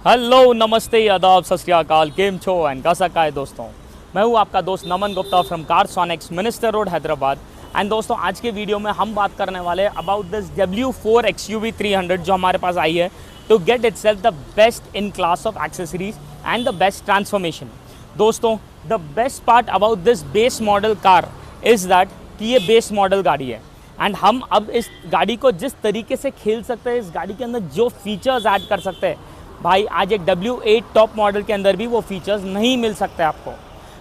Hello, नमस्ते, आदाब, सत श्री अकाल, केम छो एंड कैसा का है दोस्तों। मैं हूं आपका दोस्त Naman Gupta from Carsonics, minister road, Hyderabad. And दोस्तों, आज के वीडियो में हम बात करने वाले हैं अबाउट दिस W4 XUV 300 जो हमारे पास आई है to get itself the best in class of accessories and the best transformation. दोस्तों, the best part about this base model car is that कि ये बेस मॉडल गाड़ी है एंड हम अब इस गाड़ी को जिस तरीके से खेल सकते हैं, इस गाड़ी के अंदर जो फीचर्स ऐड कर सकते हैं, भाई आज एक W8 टॉप मॉडल के अंदर भी वो फीचर्स नहीं मिल सकते आपको।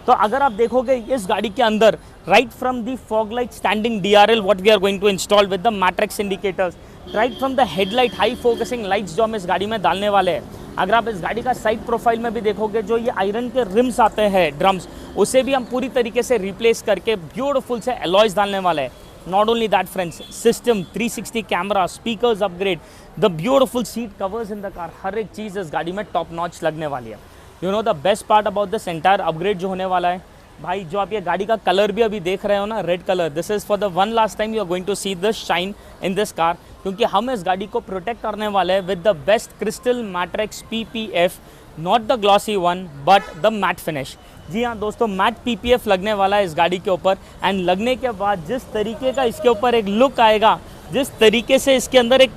तो अगर आप देखोगे इस गाड़ी के अंदर right from the fog light standing DRL what we are going to install with the matrix indicators, right from the headlight high focusing lights जो हम इस गाड़ी में डालने वाले हैं। अगर आप इस गाड़ी का साइड प्रोफाइल में भी देखोगे, जो ये आयरन के रिम्स आते हैं ड्रम्स, उसे भी हम पूरी तरीके से रिप्लेस करके ब्यूटीफुल से अलॉयज डालने वाले हैं। Not only that friends, system 360 camera, speakers upgrade, the beautiful seat covers in the car, हर एक चीज़ इस गाड़ी में टॉप नॉच लगने वाली है। You know the best part about this entire upgrade जो होने वाला है, भाई जो आप ये गाड़ी का कलर भी अभी देख रहे हो ना, red colour, this is for the one last time you are going to see this shine in this car, क्योंकि हम इस गाड़ी को प्रोटेक्ट करने वाले हैं with the best crystal matrix PPF, not the glossy one but the matte finish. जी हाँ दोस्तों, मैट PPF लगने वाला है इस गाड़ी के ऊपर एंड लगने के बाद जिस तरीके का इसके ऊपर एक लुक आएगा, जिस तरीके से इसके अंदर एक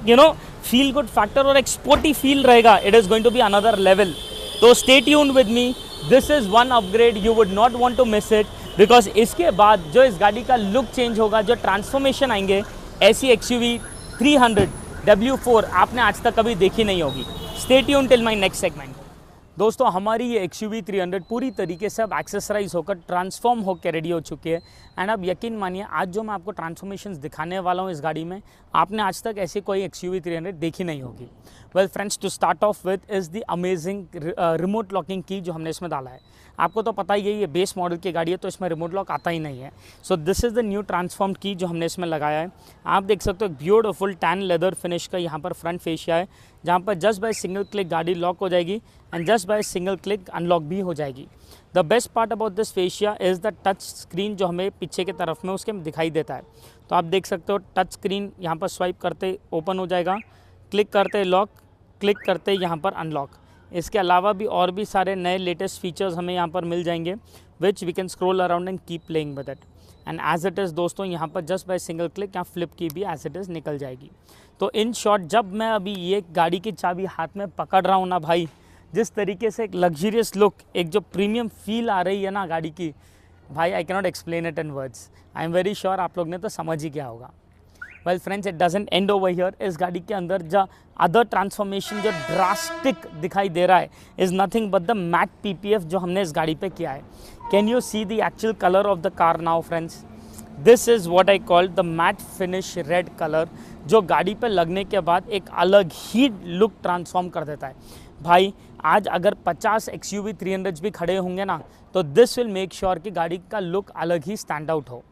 फील गुड फैक्टर और एक स्पोर्टी फील रहेगा, it is going to be another level. तो stay tuned with me, this is one upgrade you would not want to miss it, because इसके बाद जो इस गाड़ी का लुक चेंज होगा, जो ट्रांसफॉर्मेशन आएंगे, ऐसी XUV 300 W4 आपने आज तक कभी देखी नहीं होगी। Stay tuned till my next segment. दोस्तों, हमारी ये XUV 300 पूरी तरीके से अब एक्सेसराइज होकर ट्रांसफॉर्म होकर रेडी हो चुकी है एंड अब यकीन मानिए, आज जो मैं आपको ट्रांसफॉर्मेशंस दिखाने वाला हूँ इस गाड़ी में, आपने आज तक ऐसी कोई XUV 300 देखी नहीं होगी। Well friends, to start off with is the amazing remote locking की जो हमने इसमें डाला है। आपको तो पता ही है ये बेस मॉडल की गाड़ी है, तो इसमें रिमोट लॉक आता ही नहीं है। So this is the new transformed की जो हमने इसमें लगाया है। आप देख सकते हो ब्यूटीफुल टैन लेदर फिनिश का यहाँ पर फ्रंट फेशिया है, जहाँ पर जस्ट बाय सिंगल क्लिक गाड़ी लॉक हो जाएगी and just by single click unlock भी हो जाएगी। The best part about this fascia is the touch screen जो हमें पीछे की तरफ में उसके दिखाई देता है। तो आप देख सकते हो टच स्क्रीन यहाँ पर स्वाइप करते ओपन हो जाएगा, क्लिक करते लॉक, क्लिक करते यहाँ पर अनलॉक। इसके अलावा भी और भी सारे नए लेटेस्ट फीचर्स हमें यहाँ पर मिल जाएंगे, which we can scroll around and keep playing with it. And as it is दोस्तों, यहाँ पर जस्ट बाय सिंगल क्लिक या फ्लिप की भी एज इट इज़ निकल जाएगी। तो इन शॉर्ट, जब मैं अभी ये गाड़ी की चाबी हाथ में पकड़ रहा हूँ ना भाई, जिस तरीके से एक लग्जरियस लुक, एक जो प्रीमियम फील आ रही है ना गाड़ी की, भाई I cannot explain it in words. I am very sure आप लोग ने तो समझ ही गया होगा। Well friends, it doesn't and over here. इस गाड़ी के अंदर जो अदर ट्रांसफॉर्मेशन जो ड्रास्टिक दिखाई दे रहा है is nothing but the matte PPF जो हमने इस गाड़ी पे किया है। Can you see the actual colour of the car now friends? This is what I call the matte finish red colour, जो गाड़ी पे लगने के बाद एक अलग ही लुक ट्रांसफॉर्म कर देता है। भाई आज अगर 50 XUV 300 भी खड़े होंगे ना, तो दिस विल मेक श्योर कि गाड़ी का लुक अलग ही स्टैंड आउट हो।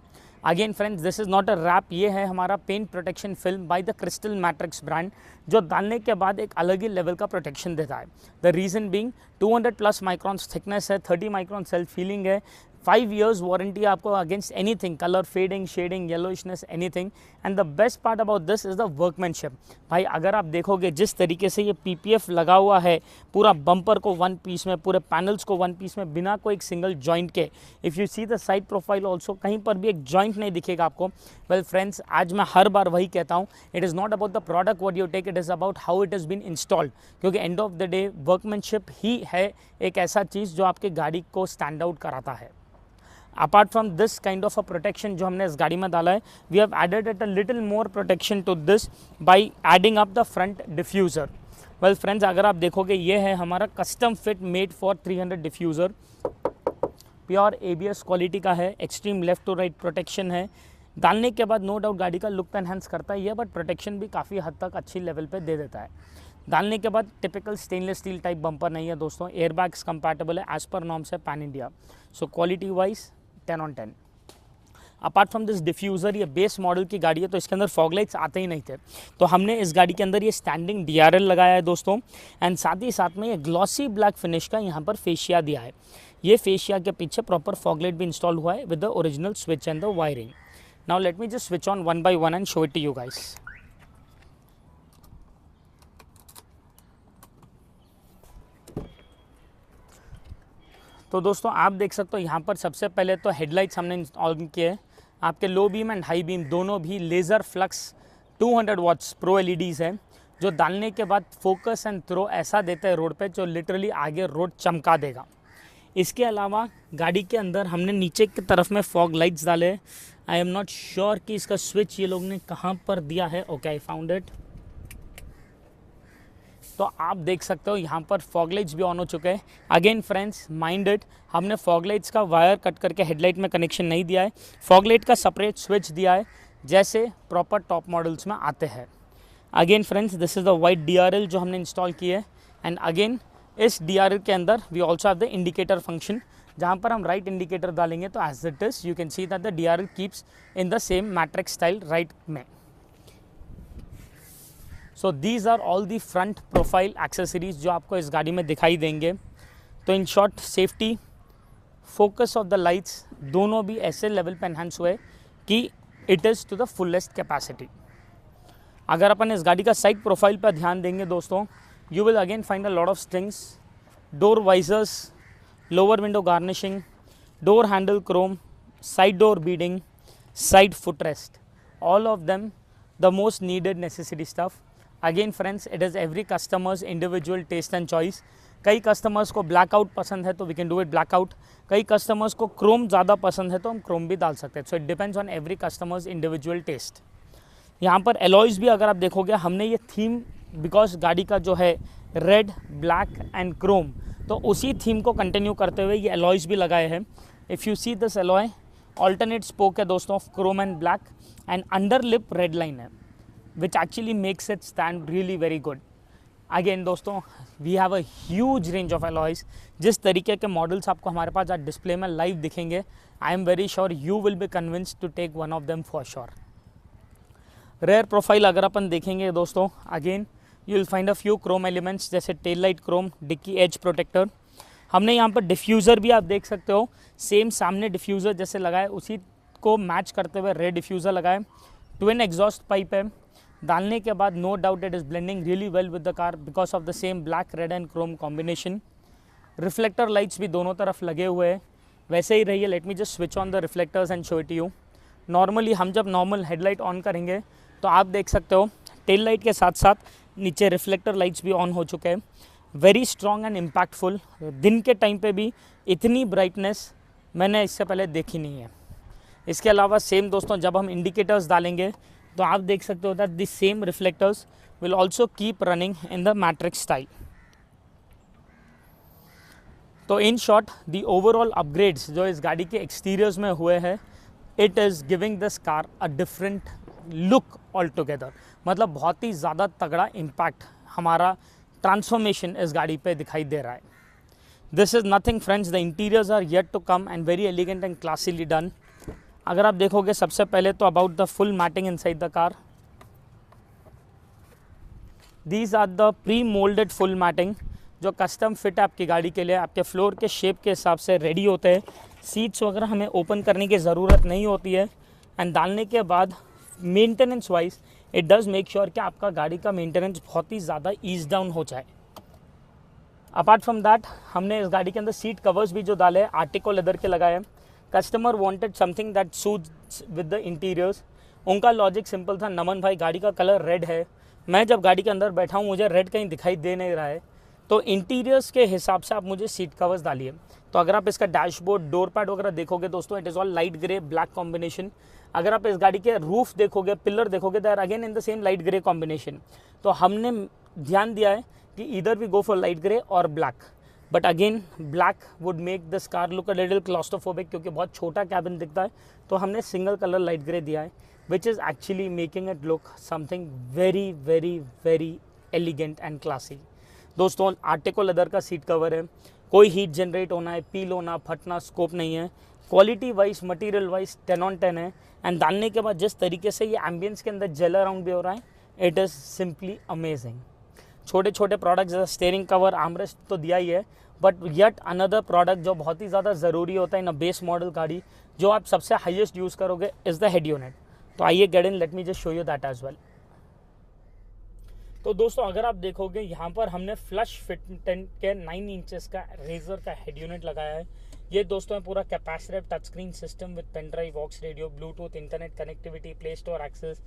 Again friends, this is not a wrap, ये है हमारा paint protection film by the crystal matrix brand, जो डालने के बाद एक अलग ही लेवल का प्रोटेक्शन देता है। The reason being 200+ microns thickness है, 30 माइक्रॉन सेल्फ फीलिंग है, 5 years वारंटी आपको against anything, colour fading, shading, yellowishness, anything. And the best part about this is the workmanship. भाई अगर आप देखोगे जिस तरीके से ये PPF लगा हुआ है, पूरा बम्पर को वन पीस में, पूरे पैनल्स को वन पीस में, बिना कोई एक सिंगल जॉइंट के, if you see the side profile also, कहीं पर भी एक जॉइंट नहीं दिखेगा आपको। वेल फ्रेंड्स, आज मैं हर बार वही कहता हूँ, it is not about the product what you take, it is about how it is been installed, क्योंकि end of the day workmanship ही है एक ऐसा चीज़ जो आपके गाड़ी को स्टैंड आउट कराता है। Apart from this kind of a protection जो हमने इस गाड़ी में डाला है, we have added it a little more protection to this by adding up the front diffuser. Well friends, अगर आप देखोगे, ये है हमारा custom fit made for 300 diffuser, pure ABS quality का है, extreme left to right protection है। डालने के बाद नो डाउट गाड़ी का लुक तो एनहांस करता ही है, बट प्रोटेक्शन भी काफ़ी हद तक अच्छी लेवल पे दे देता है। डालने के बाद typical stainless steel type bumper नहीं है दोस्तों, एयरबैग्स कंपैटिबल है एज पर नॉर्म्स है pan India. So quality wise 10 on 10। Apart from this diffuser, ये बेस मॉडल की गाड़ी है, तो इसके अंदर फॉग लाइट्स आते ही नहीं थे, तो हमने इस गाड़ी के अंदर ये स्टैंडिंग DRL लगाया है दोस्तों। एंड साथ ही साथ में ये ग्लॉसी ब्लैक फिनिश का यहाँ पर फेशिया दिया है। ये फेशिया के पीछे प्रॉपर फॉग लाइट भी इंस्टॉल हुआ है with the original switch and the wiring. Now let me just switch on one by one and show it to you guys. तो दोस्तों आप देख सकते हो यहाँ पर सबसे पहले तो हेडलाइट्स हमने इंस्टॉल किए हैं। आपके low beam and high beam दोनों भी laser flux 200 watts pro LEDs हैं, जो डालने के बाद फोकस एंड थ्रो ऐसा देता है रोड पे, जो लिटरली आगे रोड चमका देगा। इसके अलावा गाड़ी के अंदर हमने नीचे की तरफ में फॉग लाइट्स डाले। आई एम नॉट श्योर कि इसका स्विच ये लोग ने कहाँ पर दिया है। Okay, I found it. तो आप देख सकते हो यहाँ पर फॉग लाइट्स भी ऑन हो चुके हैं। अगेन फ्रेंड्स, माइंड इट, हमने फॉग लाइट्स का वायर कट करके हेडलाइट में कनेक्शन नहीं दिया है। फॉग लाइट का सेपरेट स्विच दिया है, जैसे प्रॉपर टॉप मॉडल्स में आते हैं। Again friends, this is the white DRL जो हमने इंस्टॉल किया है। एंड अगेन इस DRL के अंदर we also have the indicator function, जहाँ पर हम राइट इंडिकेटर डालेंगे तो as it is you can see that the DRL keeps in the same matrix style right में। So these are all the front profile accessories जो आपको इस गाड़ी में दिखाई देंगे। तो in short, safety, focus of the lights दोनों भी ऐसे लेवल पे एनहांस हुए कि it is to the fullest capacity. अगर अपन इस गाड़ी का साइड प्रोफाइल पर ध्यान देंगे दोस्तों, you will again find a lot of things. Door visors, lower window garnishing, door handle chrome, side door beading, side footrest, all of them the most needed necessary stuff. Again friends, it is every customer's individual taste and choice. कई customers को blackout पसंद है तो we can do it blackout, कई customers को chrome ज़्यादा पसंद है तो हम क्रोम भी डाल सकते हैं। So it depends on every customers individual taste. यहाँ पर एलॉयज़ भी अगर आप देखोगे, हमने ये थीम, बिकॉज गाड़ी का जो है रेड, ब्लैक एंड क्रोम, तो उसी थीम को कंटिन्यू करते हुए ये एलॉयज़ भी लगाए हैं। If you see this alloy, alternate spoke है दोस्तों of chrome and black, and under lip red line है, which actually makes it stand really very good. Again दोस्तों, we have a huge range of alloys. जिस तरीके के models आपको हमारे पास आज डिस्प्ले में लाइव दिखेंगे, I am very sure you will be convinced to take one of them for sure. Rear profile अगर अपन देखेंगे दोस्तों, again you will find a few chrome elements, जैसे टेल लाइट क्रोम, डिक्की एज प्रोटेक्टर। हमने यहाँ पर डिफ्यूज़र भी आप देख सकते हो, सेम सामने डिफ्यूज़र जैसे लगाए उसी को मैच करते हुए रेड डिफ्यूज़र लगाए। ट्विन एग्जॉस्ट पाइप है, डालने के बाद no doubt it is blending really well with the car because of the same black, red and chrome combination. Reflector lights भी दोनों तरफ लगे हुए हैं, वैसे ही रहिए। Let me just switch on the reflectors and show it you. Normally हम जब नॉर्मल हेडलाइट ऑन करेंगे तो आप देख सकते हो टेल लाइट के साथ साथ नीचे रिफ्लेक्टर लाइट्स भी ऑन हो चुके हैं। Very strong and impactful. दिन के टाइम पे भी इतनी ब्राइटनेस मैंने इससे पहले देखी नहीं है। इसके अलावा सेम दोस्तों, जब हम इंडिकेटर्स डालेंगे तो आप देख सकते हो that this same reflectors will also keep running in the matrix style. तो in short, the overall upgrades जो इस गाड़ी के एक्सटीरियर्स में हुए हैं, it is giving this car a different look all together. मतलब बहुत ही ज़्यादा तगड़ा इम्पैक्ट, हमारा ट्रांसफॉर्मेशन इस गाड़ी पे दिखाई दे रहा है। This is nothing friends, the interiors are yet to come and very elegant and classily done. अगर आप देखोगे सबसे पहले तो about the full matting inside the car, these are the pre moulded full matting जो कस्टम फिट है आपकी गाड़ी के लिए, आपके फ्लोर के शेप के हिसाब से रेडी होते हैं। सीट्स वगैरह हमें ओपन करने की ज़रूरत नहीं होती है। एंड डालने के बाद maintenance wise it does make sure कि आपका गाड़ी का मेंटेनेंस बहुत ही ज़्यादा ईज डाउन हो जाए। अपार्ट फ्रॉम दैट, हमने इस गाड़ी के अंदर सीट कवर्स भी जो डाले हैं आर्टिको लेदर के लगाए हैं। Customer wanted something that suits with the interiors. उनका लॉजिक सिंपल था, नमन भाई गाड़ी का कलर रेड है, मैं जब गाड़ी के अंदर बैठा हूँ मुझे रेड कहीं दिखाई दे नहीं रहा है, तो इंटीरियर्स के हिसाब से आप मुझे सीट कवर्स डालिए। तो अगर आप इसका डैशबोर्ड, डोर पैड वगैरह देखोगे दोस्तों, it is all light grey black combination. अगर आप इस गाड़ी के रूफ देखोगे, पिलर देखोगे, they are again in the same light grey combination. तो हमने ध्यान दिया है कि इधर we go for light grey और black, but again black would make this car look a little claustrophobic, क्योंकि बहुत छोटा कैबिन दिखता है। तो हमने सिंगल कलर लाइट ग्रे दिया है, which is actually making it look something very very very elegant and classy. दोस्तों, आर्टिको लेदर का सीट कवर है, कोई हीट जनरेट होना है, पील होना, फटना स्कोप नहीं है। Quality wise, material wise 10 on 10 है। एंड डालने के बाद जिस तरीके से ये एम्बियंस के अंदर जेल अराउंड भी हो रहा है, इट इज़ सिंपली अमेजिंग। छोटे छोटे प्रोडक्ट्स जैसे स्टीयरिंग कवर, आर्मरेस्ट तो दिया ही है, बट येट अनदर प्रोडक्ट जो बहुत ही ज़्यादा ज़रूरी होता है इन अ बेस मॉडल गाड़ी, जो आप सबसे हाईएस्ट यूज़ करोगे, इज़ द हेड यूनिट। तो आइए get in, let me just show you that as well. तो दोस्तों, अगर आप देखोगे यहाँ पर हमने फ्लश फिट के 9 इंचेस का रेजर का हेड यूनिट लगाया है। ये दोस्तों है पूरा capacitive touch screen system with pen drive, vox radio, bluetooth, internet connectivity, play store access,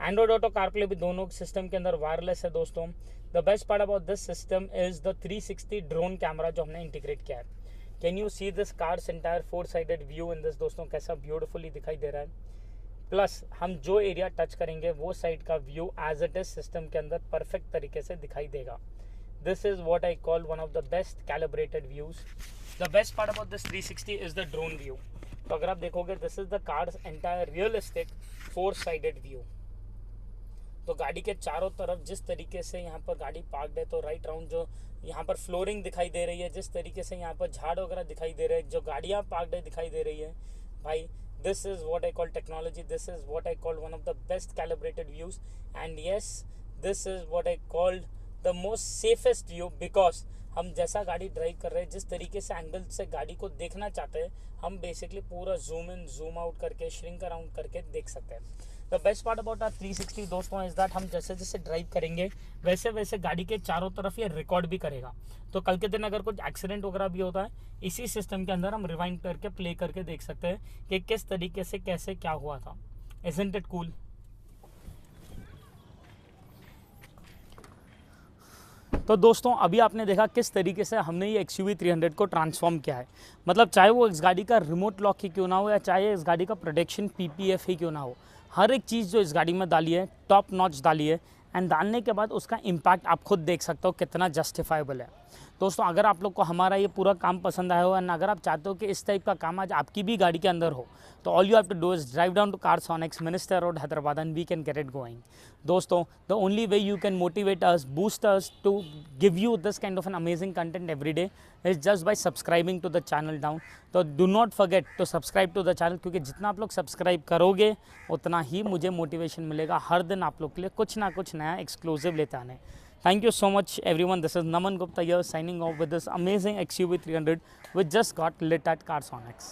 Android auto, CarPlay भी दोनों सिस्टम के अंदर वायरलेस है दोस्तों। The best part about this system is the 360 drone camera जो हमने इंटीग्रेट किया है। Can you see this car's entire four sided view in this दोस्तों, कैसा ब्यूटीफुली दिखाई दे रहा है। प्लस हम जो एरिया टच करेंगे वो साइड का view as it is system के अंदर परफेक्ट तरीके से दिखाई देगा। This is what I call one of the best calibrated views. The best part about this 360 is the drone view. तो अगर आप देखोगे this is the car's entire realistic four sided view. तो गाड़ी के चारों तरफ जिस तरीके से यहाँ पर गाड़ी पार्कड है, तो राइट राउंड जो यहाँ पर फ्लोरिंग दिखाई दे रही है, जिस तरीके से यहाँ पर झाड़ वगैरह दिखाई दे रहे हैं, जो गाड़ियाँ पार्कड है दिखाई दे रही है, भाई this is what I call technology. This is what I call one of the best calibrated views, and yes, this is what I called the most safest view because हम जैसा गाड़ी ड्राइव कर रहे हैं, जिस तरीके से एंगल से गाड़ी को देखना चाहते हैं, हम बेसिकली पूरा जूम इन जूम आउट करके श्रिंक अराउंड करके देख सकते हैं। The best part about our 360 दोस्तों इज दैट हम जैसे जैसे ड्राइव करेंगे वैसे वैसे गाड़ी के चारों तरफ ये रिकॉर्ड भी करेगा। तो कल के दिन अगर कुछ एक्सीडेंट वगैरह भी होता है, इसी सिस्टम के अंदर हम रिवाइंड करके प्ले करके देख सकते हैं कि किस तरीके से कैसे क्या हुआ था। Isn't it cool? तो दोस्तों अभी आपने देखा किस तरीके से हमने ये XUV 300 को ट्रांसफॉर्म किया है। मतलब चाहे वो इस गाड़ी का रिमोट लॉक ही क्यों ना हो या चाहे इस गाड़ी का प्रोटेक्शन PPF ही क्यों ना हो, हर एक चीज़ जो इस गाड़ी में डाली है टॉप नॉच डाली है। एंड डालने के बाद उसका इम्पैक्ट आप खुद देख सकते हो कितना जस्टिफाइबल है। दोस्तों अगर आप लोग को हमारा ये पूरा काम पसंद आया हो एंड अगर आप चाहते हो कि इस टाइप का काम आज आपकी भी गाड़ी के अंदर हो, तो all you have to do is drive down to Carsonics, minister road, Hyderabad, and we can get it going. दोस्तों the only way you can motivate us, boost us to give you this kind of an amazing content every day is just by subscribing to the channel down. तो do not forget to subscribe to the channel, क्योंकि जितना आप लोग subscribe करोगे उतना ही मुझे motivation मिलेगा हर दिन आप लोग के लिए कुछ ना कुछ नया एक्सक्लूसिव लेते आने। Thank you so much everyone. This is Naman Gupta here signing off with this amazing XUV 300 which just got lit at Carsonics.